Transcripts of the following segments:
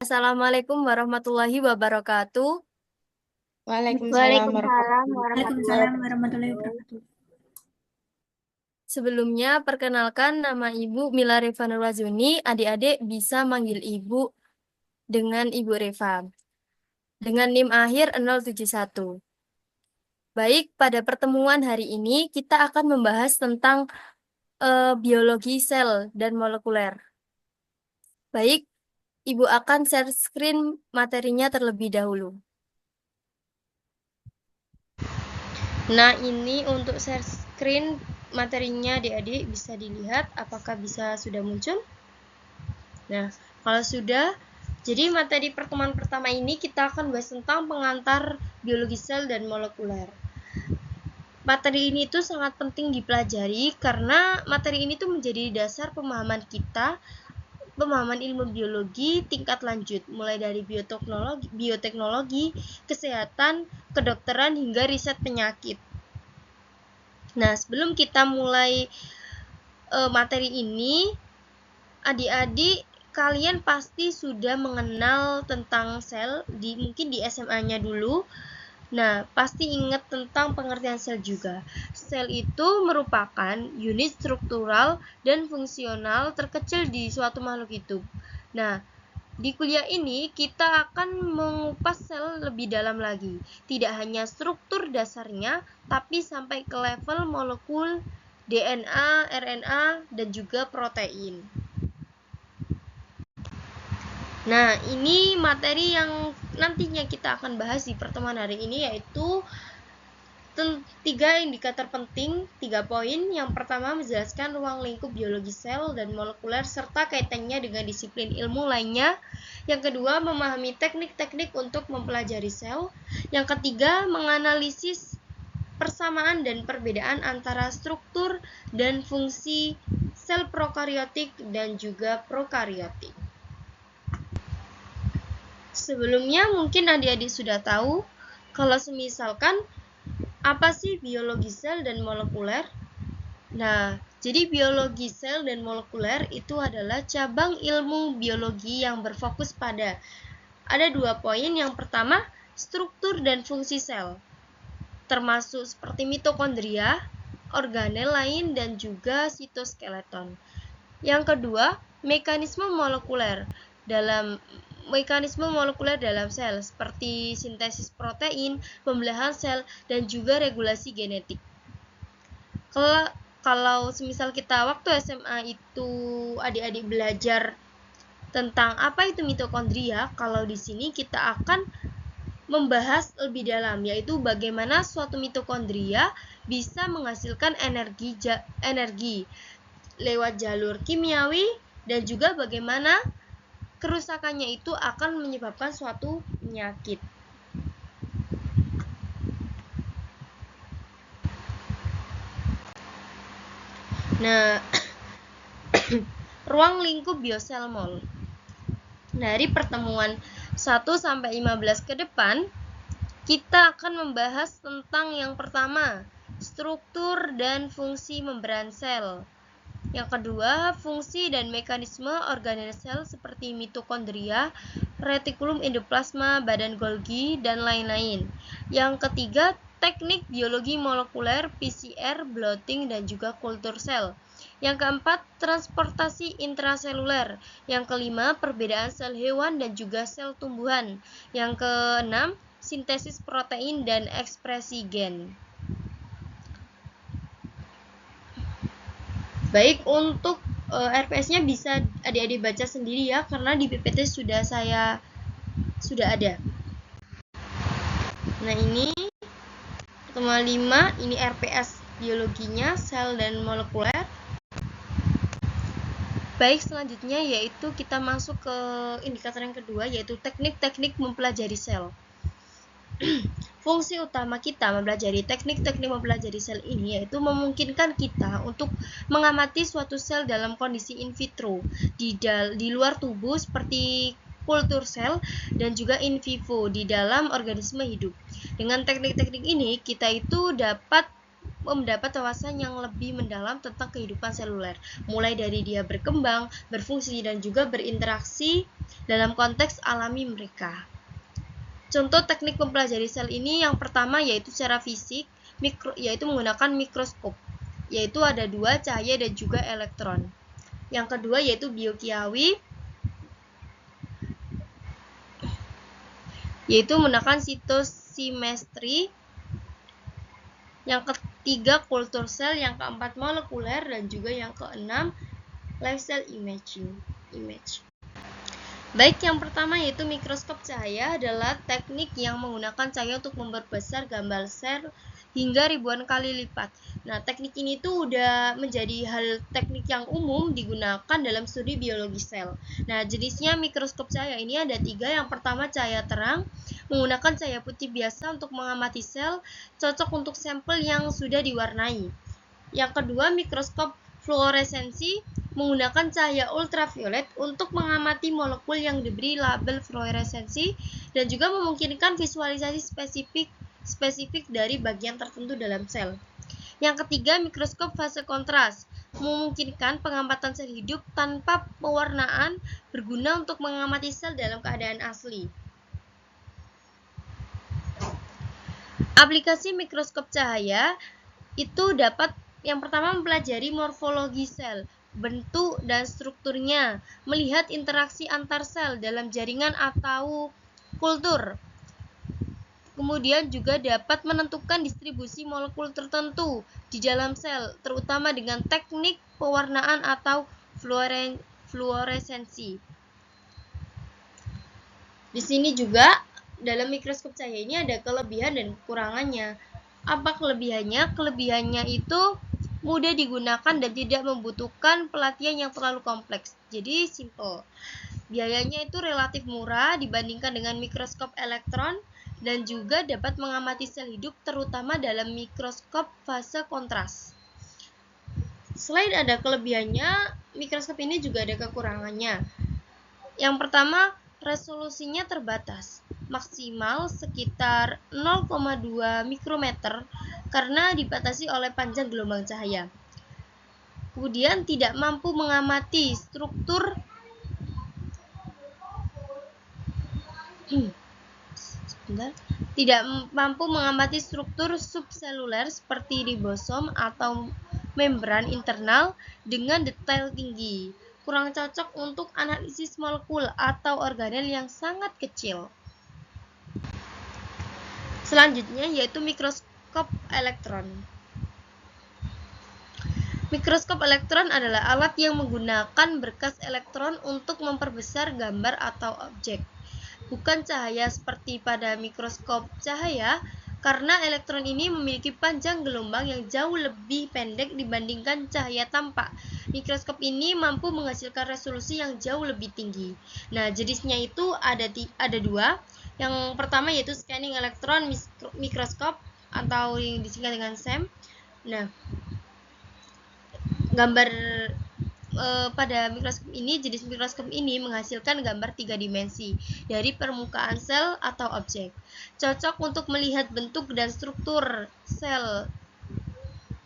Assalamualaikum warahmatullahi wabarakatuh. Waalaikumsalam Waalaikumsalam warahmatullahi warahmatullahi wabarakatuh. wabarakatuh. Sebelumnya, perkenalkan nama Ibu Mila Reva Nurwazuni. Adik-adik bisa manggil Ibu dengan Ibu Reva. Dengan NIM akhir 071. Baik, pada pertemuan hari ini kita akan membahas tentang biologi sel dan molekuler. Baik, Ibu akan share screen materinya terlebih dahulu. Nah, ini untuk share screen materinya adik-adik bisa dilihat apakah sudah muncul. Nah, kalau sudah, jadi materi pertemuan pertama ini kita akan bahas tentang pengantar biologi sel dan molekuler. Materi ini tuh sangat penting dipelajari karena materi ini tuh menjadi dasar pemahaman kita, pemahaman ilmu biologi tingkat lanjut, mulai dari bioteknologi, kesehatan, kedokteran, hingga riset penyakit. Nah, sebelum kita mulai materi ini, adik-adik kalian pasti sudah mengenal tentang sel, mungkin di SMA-nya dulu. Nah, pasti ingat tentang pengertian sel juga. Sel itu merupakan unit struktural dan fungsional terkecil di suatu makhluk hidup. Nah, di kuliah ini kita akan mengupas sel lebih dalam lagi. Tidak hanya struktur dasarnya, tapi sampai ke level molekul, DNA, RNA, dan juga protein. Nah, ini materi yang nantinya kita akan bahas di pertemuan hari ini, yaitu 3 indikator penting, 3 poin. Yang pertama, menjelaskan ruang lingkup biologi sel dan molekuler serta kaitannya dengan disiplin ilmu lainnya. Yang kedua, memahami teknik-teknik untuk mempelajari sel. Yang ketiga, menganalisis persamaan dan perbedaan antara struktur dan fungsi sel prokariotik dan juga prokariotik. Sebelumnya mungkin adik-adik sudah tahu kalau semisalkan apa sih biologi sel dan molekuler? Nah, jadi biologi sel dan molekuler itu adalah cabang ilmu biologi yang berfokus pada ada 2 poin. Yang pertama, struktur dan fungsi sel, termasuk seperti mitokondria, organel lain, dan juga sitoskeleton. Yang kedua, mekanisme molekuler dalam sel seperti sintesis protein, pembelahan sel, dan juga regulasi genetik. Kalau semisal kita waktu SMA itu adik-adik belajar tentang apa itu mitokondria, kalau di sini kita akan membahas lebih dalam, yaitu bagaimana suatu mitokondria bisa menghasilkan energi lewat jalur kimiawi, dan juga bagaimana kerusakannya itu akan menyebabkan suatu penyakit. Nah, ruang lingkup biosel mol. Dari pertemuan 1 sampai 15 ke depan, kita akan membahas tentang yang pertama, struktur dan fungsi membran sel. Yang kedua, fungsi dan mekanisme organel sel seperti mitokondria, retikulum endoplasma, badan Golgi, dan lain-lain. Yang ketiga, teknik biologi molekuler, PCR, blotting, dan juga kultur sel. Yang keempat, transportasi intraseluler. Yang kelima, perbedaan sel hewan dan juga sel tumbuhan. Yang keenam, sintesis protein dan ekspresi gen. Baik, untuk RPS-nya bisa adik-adik baca sendiri ya, karena di PPT sudah ada. Nah, ini pertemuan 5, ini RPS biologinya, sel dan molekuler. Baik, selanjutnya yaitu kita masuk ke indikator yang kedua, yaitu teknik-teknik mempelajari sel. Fungsi utama kita mempelajari teknik-teknik mempelajari sel ini yaitu memungkinkan kita untuk mengamati suatu sel dalam kondisi in vitro di luar tubuh seperti kultur sel, dan juga in vivo di dalam organisme hidup. Dengan teknik-teknik ini kita itu dapat mendapat wawasan yang lebih mendalam tentang kehidupan seluler, mulai dari dia berkembang, berfungsi, dan juga berinteraksi dalam konteks alami mereka. Contoh teknik mempelajari sel ini yang pertama yaitu secara fisik, yaitu menggunakan mikroskop, yaitu ada 2, cahaya dan juga elektron. Yang kedua yaitu biokiawi, yaitu menggunakan sitosimetri. Yang ketiga kultur sel, yang keempat molekuler, dan juga yang keenam live cell image. Baik, yang pertama yaitu mikroskop cahaya adalah teknik yang menggunakan cahaya untuk memperbesar gambar sel hingga ribuan kali lipat. Nah, teknik ini tuh udah menjadi hal teknik yang umum digunakan dalam studi biologi sel. Nah, jenisnya mikroskop cahaya ini ada 3. Yang pertama cahaya terang, menggunakan cahaya putih biasa untuk mengamati sel, cocok untuk sampel yang sudah diwarnai. Yang kedua mikroskop fluoresensi, menggunakan cahaya ultraviolet untuk mengamati molekul yang diberi label fluoresensi dan juga memungkinkan visualisasi spesifik dari bagian tertentu dalam sel. Yang ketiga, mikroskop fase kontras, memungkinkan pengamatan sel hidup tanpa pewarnaan, berguna untuk mengamati sel dalam keadaan asli. Aplikasi mikroskop cahaya itu dapat yang pertama mempelajari morfologi sel, bentuk dan strukturnya, melihat interaksi antar sel dalam jaringan atau kultur. Kemudian juga dapat menentukan distribusi molekul tertentu di dalam sel, terutama dengan teknik pewarnaan atau fluoresensi. Di sini juga dalam mikroskop cahaya ini ada kelebihan dan kekurangannya. Apa kelebihannya? Kelebihannya itu mudah digunakan dan tidak membutuhkan pelatihan yang terlalu kompleks. Jadi simple. Biayanya itu relatif murah dibandingkan dengan mikroskop elektron dan juga dapat mengamati sel hidup terutama dalam mikroskop fase kontras. Selain ada kelebihannya, mikroskop ini juga ada kekurangannya. Yang pertama, resolusinya terbatas, maksimal sekitar 0,2 mikrometer karena dibatasi oleh panjang gelombang cahaya. Kemudian tidak mampu mengamati struktur subseluler seperti ribosom atau membran internal dengan detail tinggi. Kurang cocok untuk analisis molekul atau organel yang sangat kecil. Selanjutnya yaitu mikroskop elektron. Mikroskop elektron adalah alat yang menggunakan berkas elektron untuk memperbesar gambar atau objek. Bukan cahaya seperti pada mikroskop cahaya, karena elektron ini memiliki panjang gelombang yang jauh lebih pendek dibandingkan cahaya tampak. Mikroskop ini mampu menghasilkan resolusi yang jauh lebih tinggi. Nah, jenisnya itu ada 2. Yang pertama yaitu scanning elektron mikroskop atau yang disingkat dengan SEM. Nah, gambar pada mikroskop ini, jenis mikroskop ini menghasilkan gambar 3 dimensi dari permukaan sel atau objek. Cocok untuk melihat bentuk dan struktur sel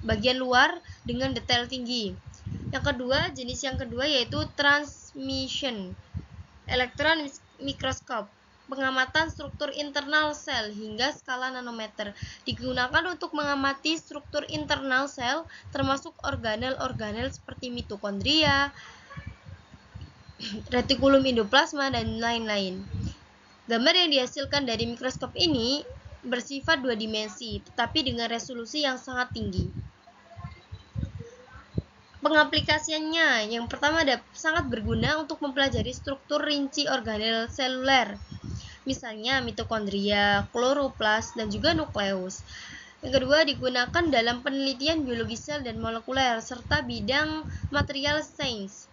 bagian luar dengan detail tinggi. Jenis yang kedua yaitu transmission elektron mikroskop, pengamatan struktur internal sel hingga skala nanometer, digunakan untuk mengamati struktur internal sel termasuk organel-organel seperti mitokondria, retikulum endoplasma, dan lain-lain. Gambar yang dihasilkan dari mikroskop ini bersifat 2 dimensi, tetapi dengan resolusi yang sangat tinggi. Pengaplikasiannya, yang pertama sangat berguna untuk mempelajari struktur rinci organel seluler, misalnya mitokondria, kloroplas, dan juga nukleus. Yang kedua, digunakan dalam penelitian biologi sel dan molekuler, serta bidang material sains.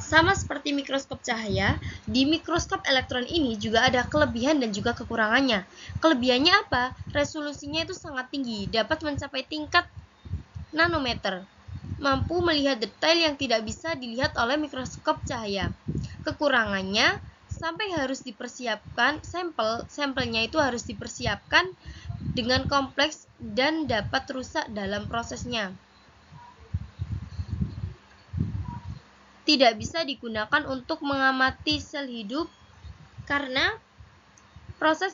Sama seperti mikroskop cahaya, di mikroskop elektron ini juga ada kelebihan dan juga kekurangannya. Kelebihannya apa? Resolusinya itu sangat tinggi, dapat mencapai tingkat nanometer, mampu melihat detail yang tidak bisa dilihat oleh mikroskop cahaya. Kekurangannya, sampelnya itu harus dipersiapkan dengan kompleks dan dapat rusak dalam prosesnya. tidak bisa digunakan untuk mengamati sel hidup karena proses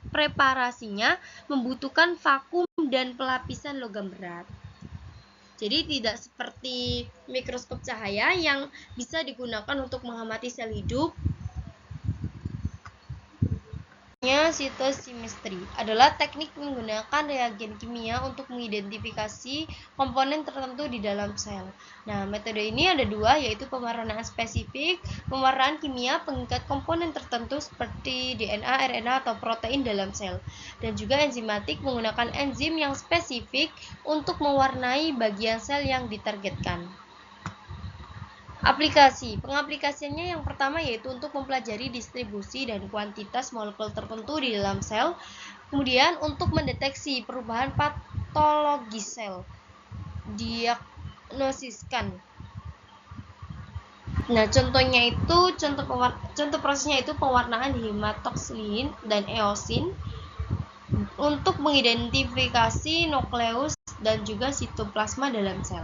preparasinya membutuhkan vakum dan pelapisan logam berat. Jadi tidak seperti mikroskop cahaya yang bisa digunakan untuk mengamati sel hidup. Cytochemistry adalah teknik menggunakan reagen kimia untuk mengidentifikasi komponen tertentu di dalam sel. Nah, metode ini ada dua, yaitu pewarnaan spesifik, pewarnaan kimia pengikat komponen tertentu seperti DNA, RNA, atau protein dalam sel, dan juga enzimatik menggunakan enzim yang spesifik untuk mewarnai bagian sel yang ditargetkan. Pengaplikasiannya yang pertama yaitu untuk mempelajari distribusi dan kuantitas molekul tertentu di dalam sel, kemudian untuk mendeteksi perubahan patologis sel, diagnosiskan. Nah, contoh prosesnya itu pewarnaan hematoksin dan eosin untuk mengidentifikasi nukleus dan juga sitoplasma dalam sel.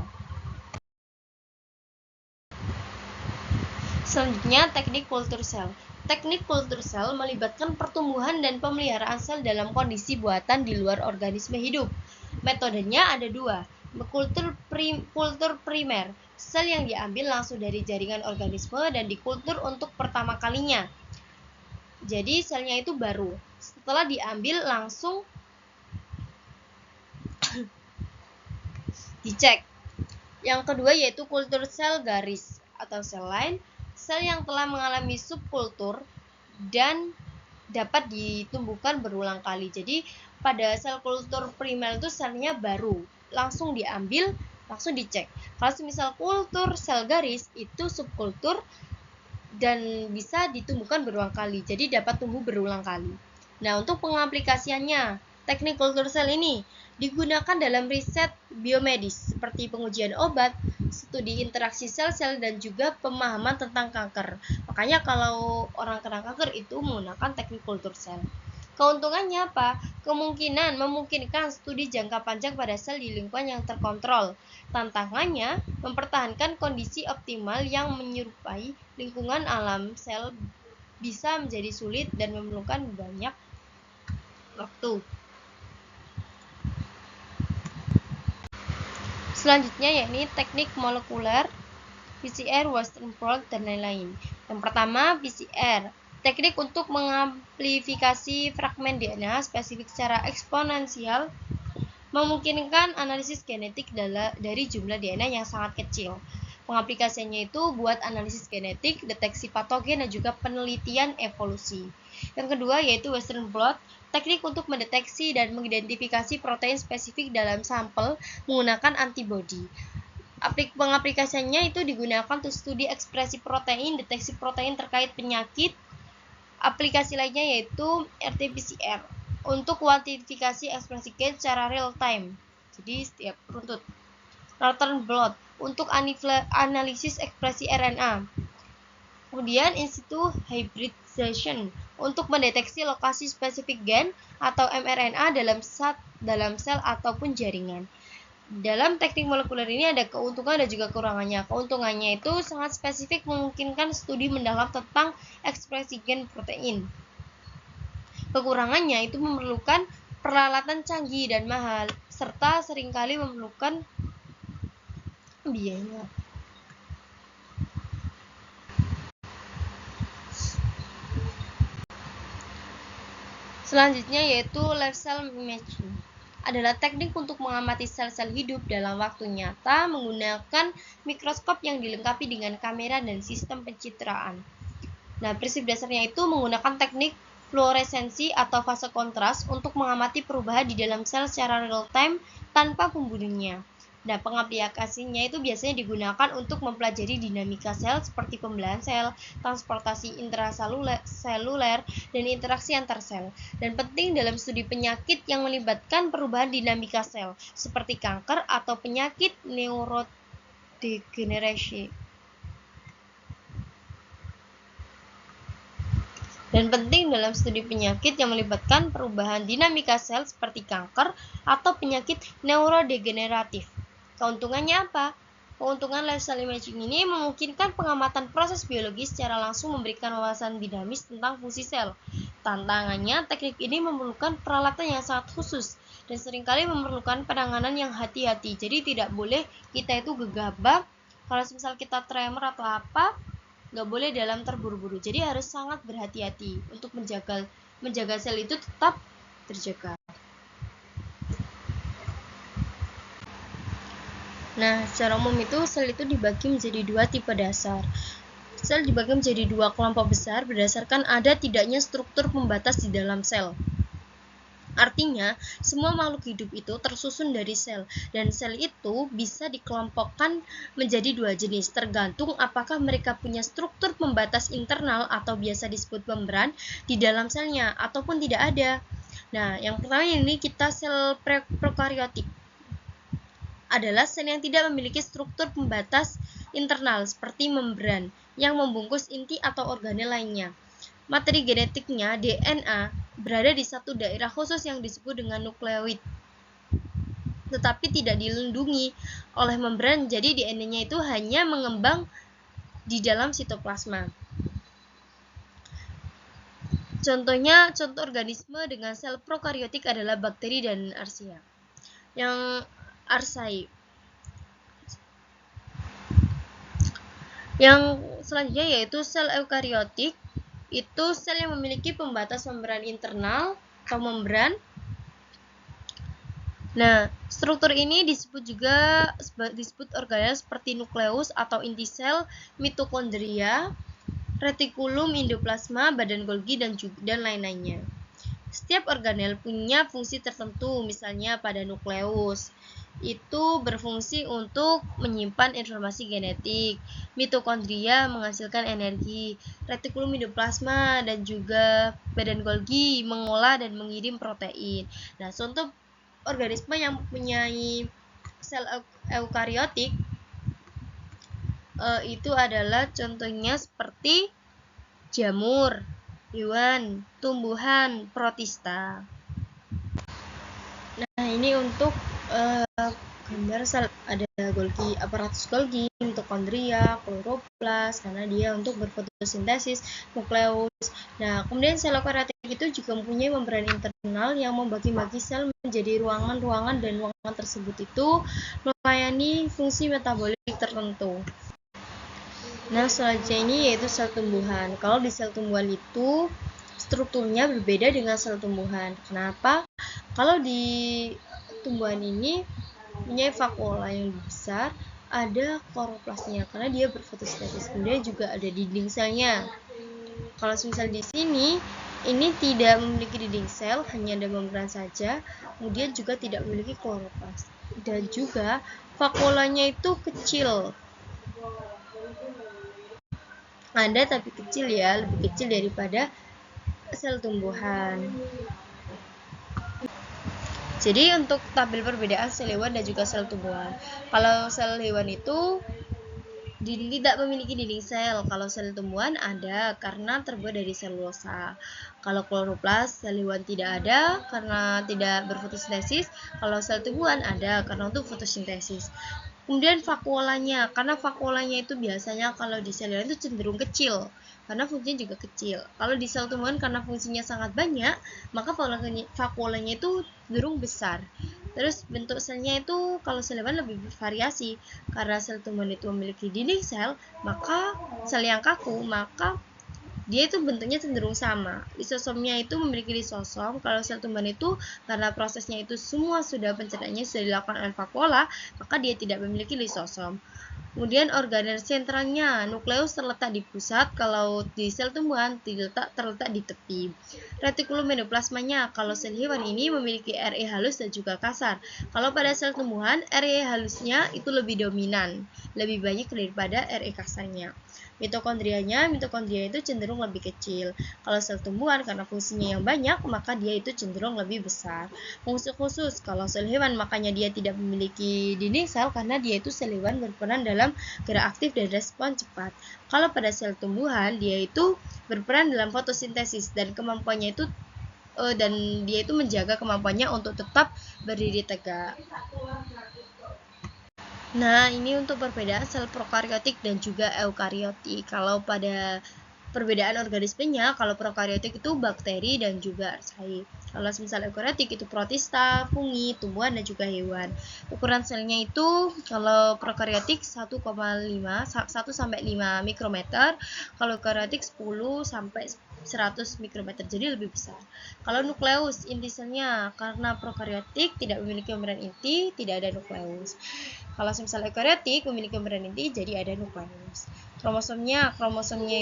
Selanjutnya, teknik kultur sel. Teknik kultur sel melibatkan pertumbuhan dan pemeliharaan sel dalam kondisi buatan di luar organisme hidup. Metodenya ada dua. Kultur primer, sel yang diambil langsung dari jaringan organisme dan dikultur untuk pertama kalinya. Jadi selnya itu baru. Setelah diambil langsung dicek. Yang kedua yaitu kultur sel garis atau sel line, sel yang telah mengalami subkultur dan dapat ditumbuhkan berulang kali. Jadi pada sel kultur primer itu selnya baru, langsung diambil, langsung dicek. Kalau misal kultur sel garis itu subkultur dan bisa ditumbuhkan berulang kali, jadi dapat tumbuh berulang kali. Nah, untuk pengaplikasiannya, teknik kultur sel ini digunakan dalam riset biomedis seperti pengujian obat, studi interaksi sel-sel, dan juga pemahaman tentang kanker. Makanya kalau orang kena kanker itu menggunakan teknik kultur sel. Keuntungannya apa? Memungkinkan studi jangka panjang pada sel di lingkungan yang terkontrol. Tantangannya, mempertahankan kondisi optimal yang menyerupai lingkungan alam sel bisa menjadi sulit dan memerlukan banyak waktu. Selanjutnya yakni teknik molekuler, PCR, Western blot, dan lain-lain. Yang pertama, PCR. Teknik untuk mengamplifikasi fragmen DNA spesifik secara eksponensial memungkinkan analisis genetik dari jumlah DNA yang sangat kecil. Pengaplikasiannya itu buat analisis genetik, deteksi patogen, dan juga penelitian evolusi. Yang kedua yaitu Western blot, teknik untuk mendeteksi dan mengidentifikasi protein spesifik dalam sampel menggunakan antibodi. Pengaplikasiannya itu digunakan untuk studi ekspresi protein, deteksi protein terkait penyakit. Aplikasi lainnya yaitu RT-PCR untuk kuantifikasi ekspresi gen secara real time, jadi setiap runtut. Northern blot untuk analisis ekspresi RNA. Kemudian in situ hybridization untuk mendeteksi lokasi spesifik gen atau mRNA dalam sel ataupun jaringan. Dalam teknik molekuler ini ada keuntungan dan juga kekurangannya. Keuntungannya itu sangat spesifik, memungkinkan studi mendalam tentang ekspresi gen protein. Kekurangannya itu memerlukan peralatan canggih dan mahal, serta seringkali memerlukan biaya. Selanjutnya yaitu live cell imaging. Adalah teknik untuk mengamati sel-sel hidup dalam waktu nyata menggunakan mikroskop yang dilengkapi dengan kamera dan sistem pencitraan. Nah, prinsip dasarnya itu menggunakan teknik fluoresensi atau fase kontras untuk mengamati perubahan di dalam sel secara real time tanpa pembunuhnya. Nah, pengaplikasinya itu biasanya digunakan untuk mempelajari dinamika sel seperti pembelahan sel, transportasi intraseluler, dan interaksi antar sel. Dan penting dalam studi penyakit yang melibatkan perubahan dinamika sel, seperti kanker atau penyakit neurodegenerasi. Dan penting dalam studi penyakit yang melibatkan perubahan dinamika sel seperti kanker atau penyakit neurodegeneratif. Keuntungannya apa? Keuntungan life cell imaging ini memungkinkan pengamatan proses biologi secara langsung, memberikan wawasan dinamis tentang fungsi sel. Tantangannya, teknik ini memerlukan peralatan yang sangat khusus dan seringkali memerlukan penanganan yang hati-hati. Jadi tidak boleh kita itu gegabah. Kalau misal kita tremor atau apa, nggak boleh dalam terburu-buru. Jadi harus sangat berhati-hati untuk menjaga sel itu tetap terjaga. Nah, secara umum itu sel itu dibagi menjadi dua tipe dasar. Sel dibagi menjadi dua kelompok besar berdasarkan ada tidaknya struktur pembatas di dalam sel. Artinya, semua makhluk hidup itu tersusun dari sel, dan sel itu bisa dikelompokkan menjadi dua jenis, tergantung apakah mereka punya struktur pembatas internal atau biasa disebut membran di dalam selnya, ataupun tidak ada. Nah, yang pertama ini kita sel prokaryotik. Adalah sel yang tidak memiliki struktur pembatas internal seperti membran yang membungkus inti atau organel lainnya. Materi genetiknya, DNA, berada di satu daerah khusus yang disebut dengan nukleoid, tetapi tidak dilindungi oleh membran, jadi DNA-nya itu hanya mengembang di dalam sitoplasma. Contoh organisme dengan sel prokaryotik adalah bakteri dan archaea. Yang selanjutnya yaitu sel eukariotik, itu sel yang memiliki pembatas membran internal atau membran. Nah, struktur ini disebut organel seperti nukleus atau inti sel, mitokondria, retikulum, endoplasma, badan Golgi, dan lain-lainnya. Setiap organel punya fungsi tertentu, misalnya pada nukleus itu berfungsi untuk menyimpan informasi genetik, mitokondria menghasilkan energi, retikulum endoplasma dan juga badan Golgi mengolah dan mengirim protein. Nah, contoh organisme yang mempunyai sel eukariotik itu adalah contohnya seperti jamur, hewan, tumbuhan, protista. Nah, ini untuk gambar sel, ada Golgi, aparatus Golgi, mitokondria, kloroplas, karena dia untuk berfotosintesis, nukleus. Nah, kemudian sel eukariotik itu juga mempunyai membran internal yang membagi-bagi sel menjadi ruangan-ruangan, dan ruangan tersebut itu melayani fungsi metabolik tertentu. Nah, selanjutnya ini yaitu sel tumbuhan. Kalau di sel tumbuhan itu strukturnya berbeda dengan sel tumbuhan. Kenapa? Kalau di tumbuhan ini punya vakuola yang besar, ada kloroplasnya karena dia berfotosintesis. Kemudian juga ada dinding selnya. Kalau misal di sini ini tidak memiliki dinding sel, hanya ada membran saja. Kemudian juga tidak memiliki kloroplas. Dan juga vakuolanya itu kecil. Ada tapi kecil ya, lebih kecil daripada sel tumbuhan. Jadi untuk tabel perbedaan sel hewan dan juga sel tumbuhan. Kalau sel hewan itu tidak memiliki dinding sel. Kalau sel tumbuhan ada karena terbuat dari selulosa. Kalau kloroplas sel hewan tidak ada karena tidak berfotosintesis. Kalau sel tumbuhan ada karena untuk fotosintesis. Kemudian vakuolanya, karena vakuolanya itu biasanya kalau di sel hewan itu cenderung kecil, karena fungsinya juga kecil. Kalau di sel tumbuhan karena fungsinya sangat banyak, maka vakuolanya itu cenderung besar. Terus bentuk selnya itu kalau sel hewan lebih bervariasi, karena sel tumbuhan itu memiliki dinding sel, maka sel yang kaku, maka dia itu bentuknya cenderung sama. Lisosomnya itu memiliki lisosom. Kalau sel tumbuhan itu karena prosesnya itu semua sudah pencernaannya sudah dilakukan oleh vakuola, maka dia tidak memiliki lisosom. Kemudian organel sentralnya, nukleus terletak di pusat, kalau di sel tumbuhan terletak di tepi. Retikulum endoplasmanya, kalau sel hewan ini memiliki RE halus dan juga kasar. Kalau pada sel tumbuhan, RE halusnya itu lebih dominan, lebih banyak daripada RE kasarnya. Mitokondria itu cenderung lebih kecil. Kalau sel tumbuhan karena fungsinya yang banyak, maka dia itu cenderung lebih besar. Fungsi khusus, kalau sel hewan makanya dia tidak memiliki dinding sel karena dia itu sel hewan berperan dalam gerak aktif dan respon cepat. Kalau pada sel tumbuhan, dia itu berperan dalam fotosintesis dan kemampuannya itu dan dia itu menjaga kemampuannya untuk tetap berdiri tegak. Nah, ini untuk perbedaan sel prokariotik dan juga eukariotik. Kalau pada perbedaan organismenya, kalau prokariotik itu bakteri dan juga archaea. Kalau misalnya eukariotik itu protista, fungi, tumbuhan dan juga hewan. Ukuran selnya itu kalau prokariotik 1 sampai 5 mikrometer, kalau eukariotik 10 sampai 100 mikrometer, jadi lebih besar. Kalau nukleus inti selnya, karena prokariotik tidak memiliki membran inti, tidak ada nukleus. Kalau misalnya eukariotik memiliki membran inti, jadi ada nukleus. Kromosomnya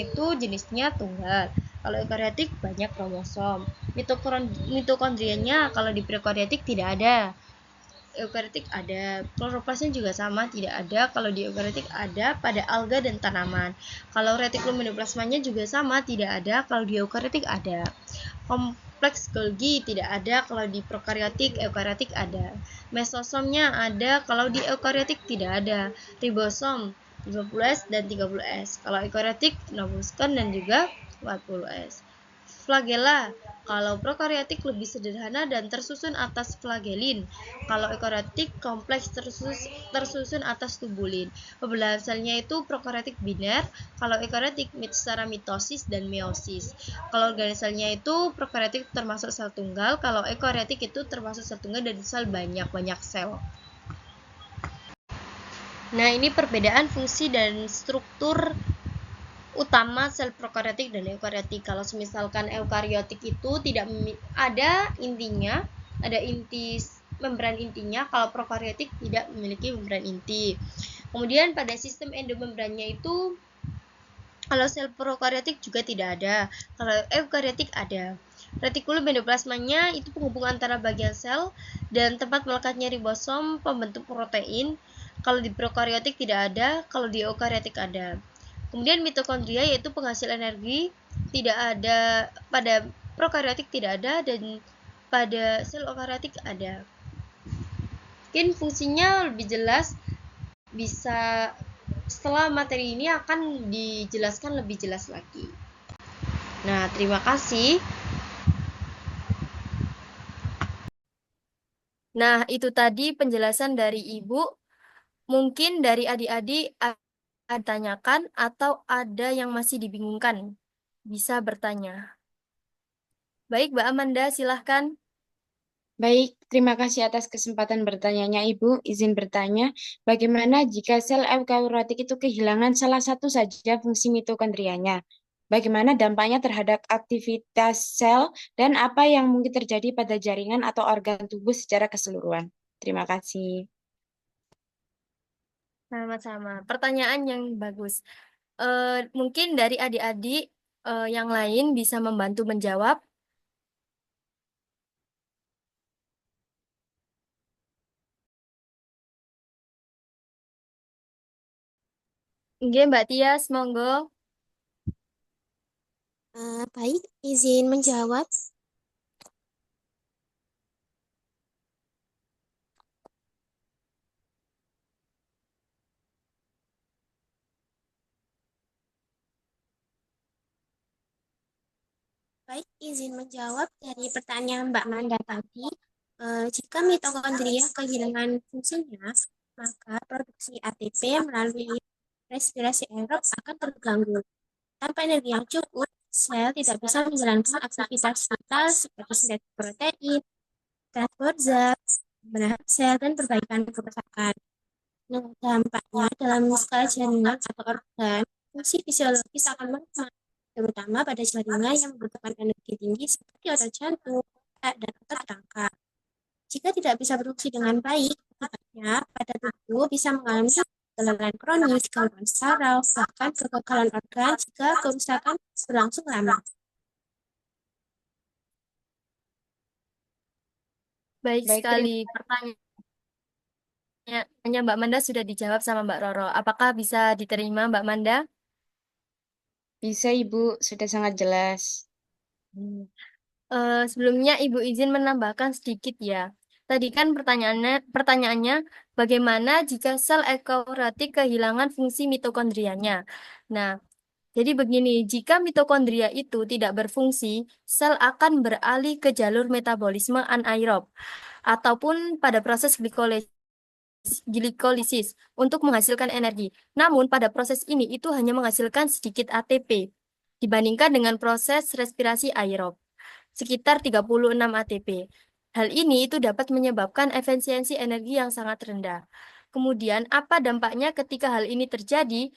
itu jenisnya tunggal. Kalau eukariotik banyak kromosom. Mitokondrianya kalau di prokariotik tidak ada. Eukariotik ada. Kloroplasnya juga sama, tidak ada. Kalau di eukariotik ada pada alga dan tanaman. Kalau retikulum endoplasmanya juga sama, tidak ada. Kalau di eukariotik ada. Kompleks Golgi tidak ada kalau di prokariotik, eukariotik ada. Mesosomnya ada kalau di eukariotik tidak ada. Ribosom 50S dan 30S. Kalau eukariotik 60 dan juga 40S. Flagella kalau prokariotik lebih sederhana dan tersusun atas flagellin. Kalau eukariotik kompleks tersusun atas tubulin. Pembelahan selnya itu prokariotik biner, kalau eukariotik secara mitosis dan meiosis. Kalau organ selnya itu prokariotik termasuk sel tunggal, kalau eukariotik itu termasuk sel tunggal dan sel banyak sel. Nah, ini perbedaan fungsi dan struktur utama sel prokariotik dan eukariotik. Kalau misalkan eukariotik itu tidak ada intinya, ada inti membran intinya, kalau prokariotik tidak memiliki membran inti. Kemudian pada sistem endomembrannya itu kalau sel prokariotik juga tidak ada, kalau eukariotik ada. Retikulum endoplasmanya itu penghubung antara bagian sel dan tempat melekatnya ribosom pembentuk protein. Kalau di prokariotik tidak ada, kalau di eukariotik ada. Kemudian mitokondria yaitu penghasil energi tidak ada pada prokariotik, tidak ada, dan pada sel eukariotik ada. Mungkin fungsinya lebih jelas bisa setelah materi ini akan dijelaskan lebih jelas lagi. Nah, terima kasih. Nah, itu tadi penjelasan dari Ibu. Mungkin dari adik-adik ada tanyakan atau ada yang masih dibingungkan. Bisa bertanya. Baik, Mbak Amanda, silahkan. Baik, terima kasih atas kesempatan bertanyanya Ibu. Izin bertanya, bagaimana jika sel eukariotik itu kehilangan salah satu saja fungsi mitokondrianya? Bagaimana dampaknya terhadap aktivitas sel dan apa yang mungkin terjadi pada jaringan atau organ tubuh secara keseluruhan? Terima kasih. Sama-sama. Pertanyaan yang bagus. Mungkin dari adik-adik yang lain bisa membantu menjawab. Oke, Mbak Tias, monggo. Baik, izin menjawab. Baik, izin menjawab dari pertanyaan Mbak Manda tadi. Jika mitokondria kehilangan fungsinya, maka produksi ATP melalui respirasi aerob akan terganggu. Tanpa energi yang cukup, sel tidak bisa menjalankan aktivitas vital seperti sintesis protein, transport zat, pembenahan sel, dan perbaikan kerusakan. Nah, dampaknya dalam skala jaringan atau organ, fungsi fisiologis akan melemah, terutama pada jaringan yang membutuhkan energi tinggi seperti otot jantung, dan otot rangka. Jika tidak bisa berfungsi dengan baik, akibatnya pada tubuh bisa mengalami kelelahan kronis, gangguan saraf, bahkan kegagalan organ jika kerusakan berlangsung lama. Baik Baik, sekali. Pertanyaannya Mbak Manda sudah dijawab sama Mbak Roro. Apakah bisa diterima Mbak Manda? bisa Ibu, sudah sangat jelas. Sebelumnya Ibu izin menambahkan sedikit ya. Tadi kan pertanyaannya bagaimana jika sel eukariotik kehilangan fungsi mitokondrianya? Nah, jadi begini, jika mitokondria itu tidak berfungsi, sel akan beralih ke jalur metabolisme anaerob ataupun pada proses glikolisis glikolisis untuk menghasilkan energi. Namun pada proses ini itu hanya menghasilkan sedikit ATP dibandingkan dengan proses respirasi aerob, sekitar 36 ATP. Hal ini itu dapat menyebabkan efisiensi energi yang sangat rendah. Kemudian apa dampaknya ketika hal ini terjadi?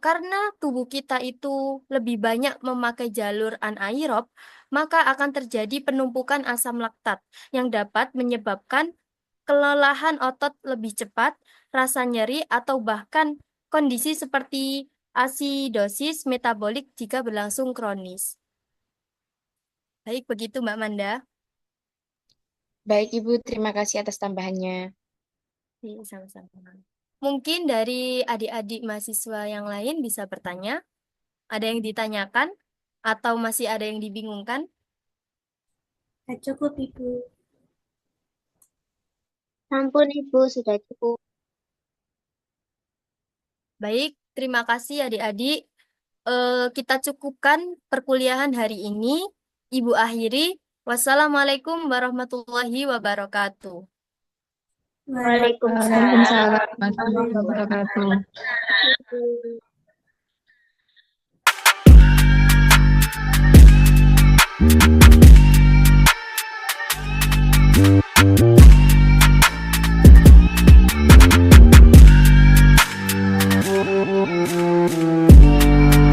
Karena tubuh kita itu lebih banyak memakai jalur anaerob, maka akan terjadi penumpukan asam laktat yang dapat menyebabkan kelelahan otot lebih cepat, rasa nyeri, atau bahkan kondisi seperti asidosis metabolik jika berlangsung kronis. Baik, begitu Mbak Manda. Baik, Ibu. Terima kasih atas tambahannya. Iya, sama-sama. Mungkin dari adik-adik mahasiswa yang lain bisa bertanya. Ada yang ditanyakan atau masih ada yang dibingungkan? Cukup, Ibu. Ampun Ibu, sudah cukup. Baik, terima kasih adik-adik. Kita cukupkan perkuliahan hari ini. Ibu akhiri. Wassalamualaikum warahmatullahi wabarakatuh. Waalaikumsalam. Warahmatullahi wabarakatuh. Thank you.